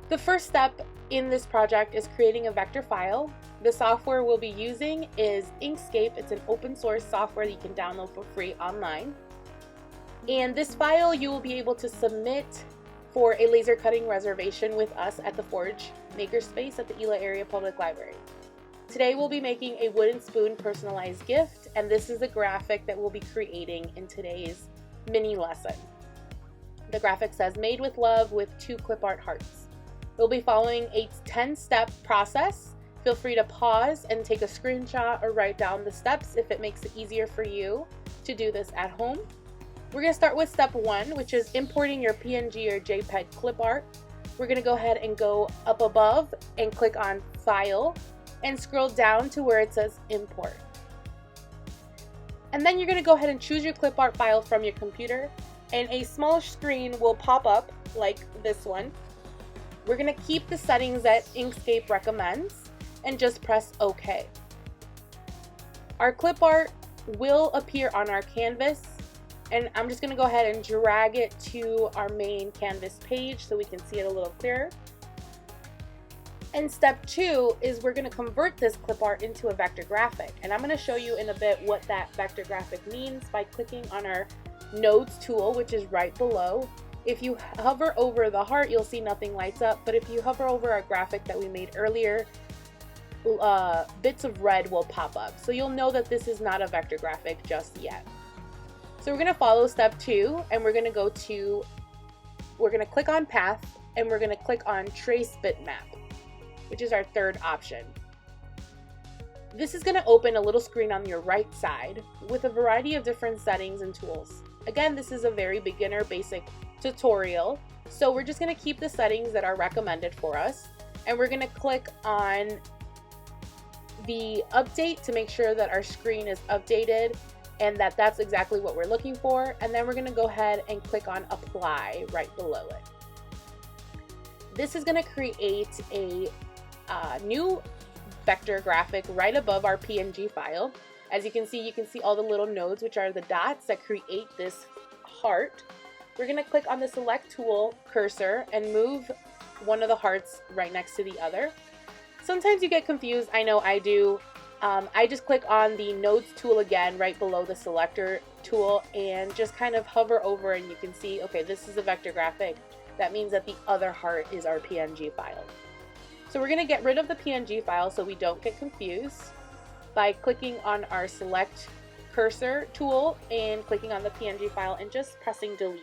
The first step in this project is creating a vector file. The software we'll be using is Inkscape. It's an open source software that you can download for free online. And this file you will be able to submit for a laser cutting reservation with us at the Forge Makerspace at the Ela Area Public Library. Today we'll be making a wooden spoon personalized gift, and this is the graphic that we'll be creating in today's mini lesson. The graphic says, "Made with love," with 2 clip art hearts. We'll be following a 10-step process. Feel free to pause and take a screenshot or write down the steps if it makes it easier for you to do this at home. We're going to start with step 1, which is importing your PNG or JPEG clip art. We're going to go ahead and go up above and click on File and scroll down to where it says Import. And then you're going to go ahead and choose your clip art file from your computer, and a small screen will pop up like this one. We're going to keep the settings that Inkscape recommends and just press OK. Our clip art will appear on our canvas, and I'm just going to go ahead and drag it to our main canvas page so we can see it a little clearer. And step 2 is we're going to convert this clip art into a vector graphic, and I'm going to show you in a bit what that vector graphic means by clicking on our nodes tool, which is right below. If you hover over the heart, you'll see nothing lights up, but if you hover over our graphic that we made earlier, bits of red will pop up. So you'll know that this is not a vector graphic just yet. So we're going to follow step 2, and we're going to click on Path, and we're going to click on Trace Bitmap, which is our third option. This is going to open a little screen on your right side with a variety of different settings and tools. Again, this is a very beginner basic tutorial, so we're just going to keep the settings that are recommended for us, and we're going to click on the update to make sure that our screen is updated and that that's exactly what we're looking for, and then we're going to go ahead and click on Apply right below it. This is going to create a new vector graphic right above our PNG file. As you can see all the little nodes, which are the dots that create this heart. We're going to click on the select tool cursor and move one of the hearts right next to the other. Sometimes you get confused, I know I do. I just click on the nodes tool again right below the selector tool and just kind of hover over, and you can see, okay, this is a vector graphic. That means that the other heart is our PNG file. So we're going to get rid of the PNG file so we don't get confused by clicking on our select cursor tool and clicking on the PNG file and just pressing delete.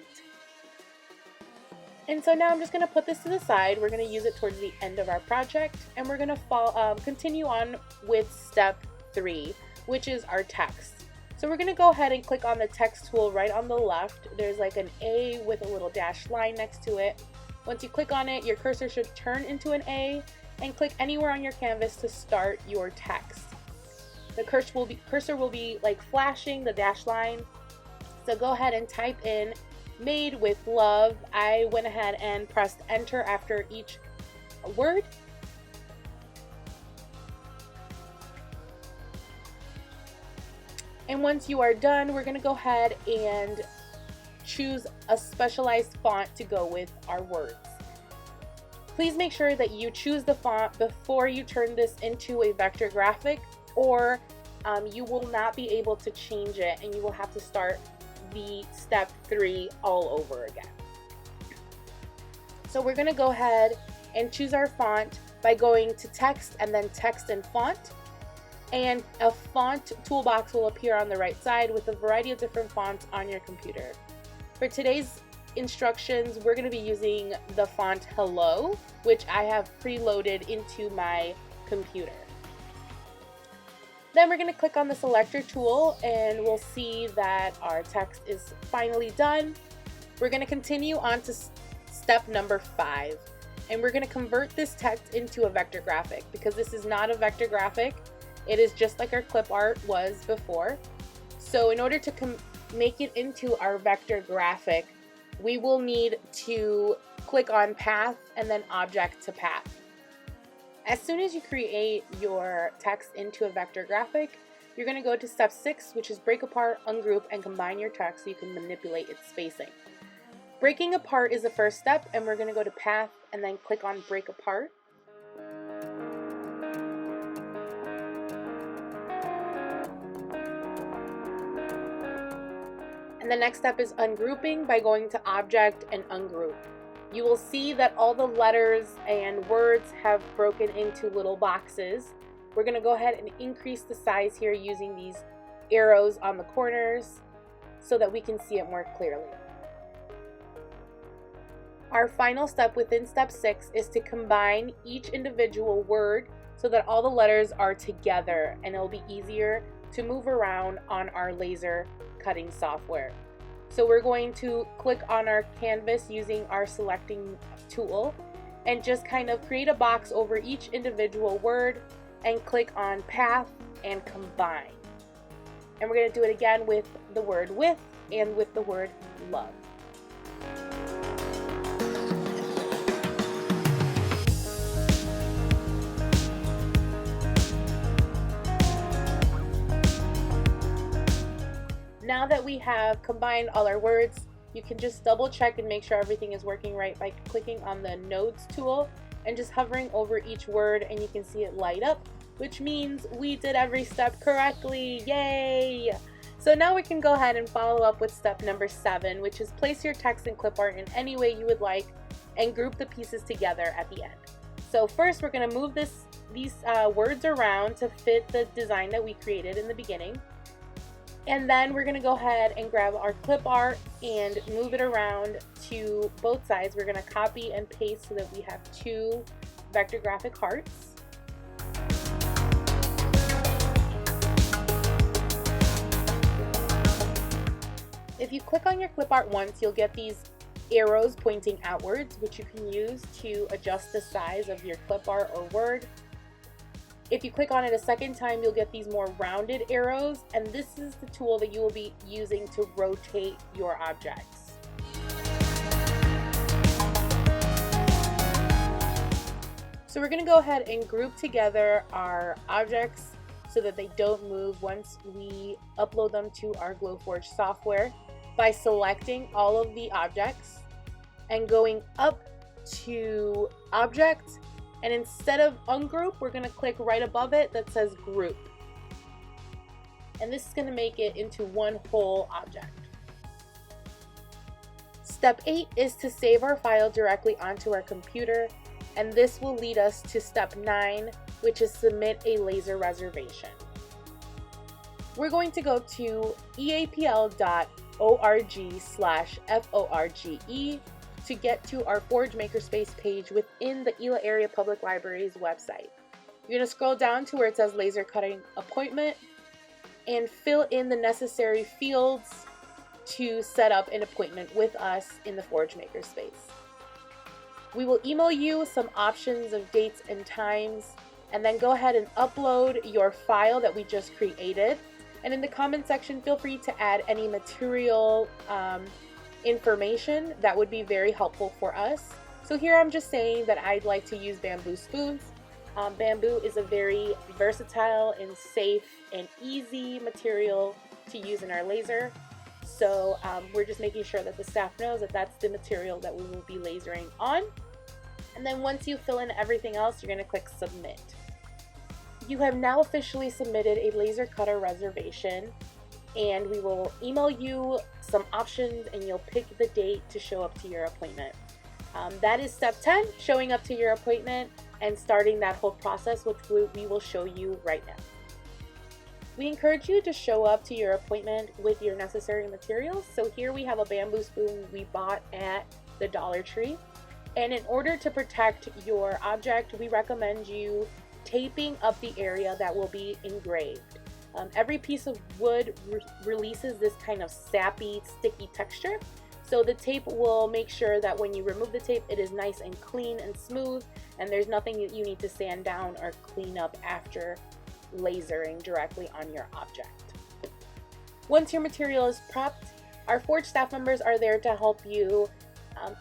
And so now I'm just going to put this to the side. We're going to use it towards the end of our project, and we're going to continue on with step 3, which is our text. So we're going to go ahead and click on the text tool right on the left. There's like an A with a little dashed line next to it. Once you click on it, your cursor should turn into an A, and click anywhere on your canvas to start your text. The cursor will be like flashing the dashed line. So go ahead and type in "Made with love." I went ahead and pressed enter after each word. And once you are done, we're going to go ahead and choose a specialized font to go with our words. Please make sure that you choose the font before you turn this into a vector graphic, or you will not be able to change it, and you will have to start the step 3 all over again. So we're going to go ahead and choose our font by going to text and then text and font, and a font toolbox will appear on the right side with a variety of different fonts on your computer. For today's instructions, we're going to be using the font Hello, which I have preloaded into my computer. Then we're going to click on the selector tool, and we'll see that our text is finally done. We're going to continue on to step number 5, and we're going to convert this text into a vector graphic, because this is not a vector graphic. It is just like our clip art was before. So in order to make it into our vector graphic, we will need to click on Path and then Object to Path. As soon as you create your text into a vector graphic, you're going to go to step 6, which is break apart, ungroup, and combine your text so you can manipulate its spacing. Breaking apart is the first step, and we're going to go to Path and then click on break apart. And the next step is ungrouping by going to Object and Ungroup. You will see that all the letters and words have broken into little boxes. We're going to go ahead and increase the size here using these arrows on the corners so that we can see it more clearly. Our final step within step 6 is to combine each individual word so that all the letters are together, and it'll be easier to move around on our laser cutting software. So we're going to click on our canvas using our selecting tool and just kind of create a box over each individual word and click on path and combine. And we're going to do it again with the word with and with the word love. Now that we have combined all our words, you can just double check and make sure everything is working right by clicking on the nodes tool and just hovering over each word, and you can see it light up, which means we did every step correctly. Yay! So now we can go ahead and follow up with step number 7, which is place your text and clip art in any way you would like and group the pieces together at the end. So first we're going to move these words around to fit the design that we created in the beginning. And then we're going to go ahead and grab our clip art and move it around to both sides. We're going to copy and paste so that we have 2 vector graphic hearts. If you click on your clip art once, you'll get these arrows pointing outwards, which you can use to adjust the size of your clip art or word. If you click on it a second time, you'll get these more rounded arrows, and this is the tool that you will be using to rotate your objects. So we're going to go ahead and group together our objects so that they don't move once we upload them to our Glowforge software by selecting all of the objects and going up to Object. And instead of ungroup, we're going to click right above it that says group. And this is going to make it into one whole object. Step 8 is to save our file directly onto our computer, and this will lead us to step 9, which is submit a laser reservation. We're going to go to eapl.org/forge to get to our Forge Makerspace page within the Ela Area Public Library's website. You're going to scroll down to where it says laser cutting appointment and fill in the necessary fields to set up an appointment with us in the Forge Makerspace. We will email you some options of dates and times, and then go ahead and upload your file that we just created. And in the comment section, feel free to add any material information that would be very helpful for us. So here I'm just saying that I'd like to use bamboo spoons. Bamboo is a very versatile and safe and easy material to use in our laser. So we're just making sure that the staff knows that that's the material that we will be lasering on. And then once you fill in everything else, you're going to click submit. You have now officially submitted a laser cutter reservation, and we will email you some options and you'll pick the date to show up to your appointment. That is step 10, showing up to your appointment and starting that whole process, which we will show you right now. We encourage you to show up to your appointment with your necessary materials. So here we have a bamboo spoon we bought at the Dollar Tree. And in order to protect your object, we recommend you taping up the area that will be engraved. Every piece of wood releases this kind of sappy, sticky texture. So the tape will make sure that when you remove the tape, it is nice and clean and smooth, and there's nothing that you need to sand down or clean up after lasering directly on your object. Once your material is prepped, our Forge staff members are there to help you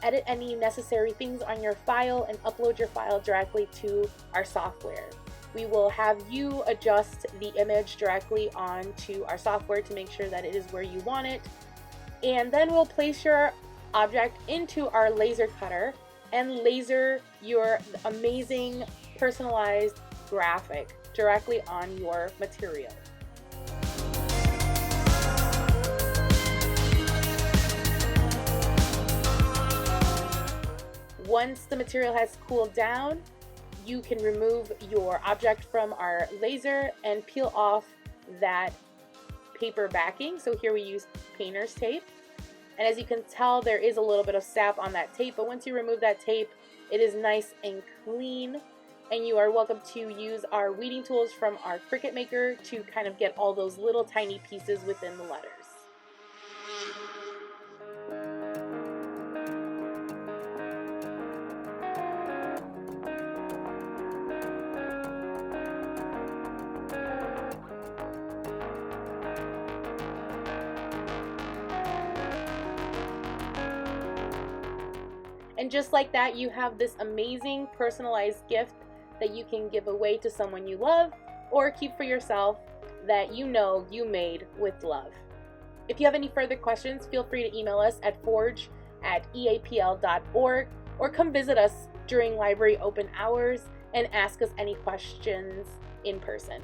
edit any necessary things on your file and upload your file directly to our software. We will have you adjust the image directly onto our software to make sure that it is where you want it. And then we'll place your object into our laser cutter and laser your amazing personalized graphic directly on your material. Once the material has cooled down, you can remove your object from our laser and peel off that paper backing. So here we use painter's tape. And as you can tell, there is a little bit of sap on that tape, but once you remove that tape, it is nice and clean. And you are welcome to use our weeding tools from our Cricut Maker to kind of get all those little tiny pieces within the letters. And just like that, you have this amazing personalized gift that you can give away to someone you love or keep for yourself that you know you made with love. If you have any further questions, feel free to email us at forge@eapl.org or come visit us during library open hours and ask us any questions in person.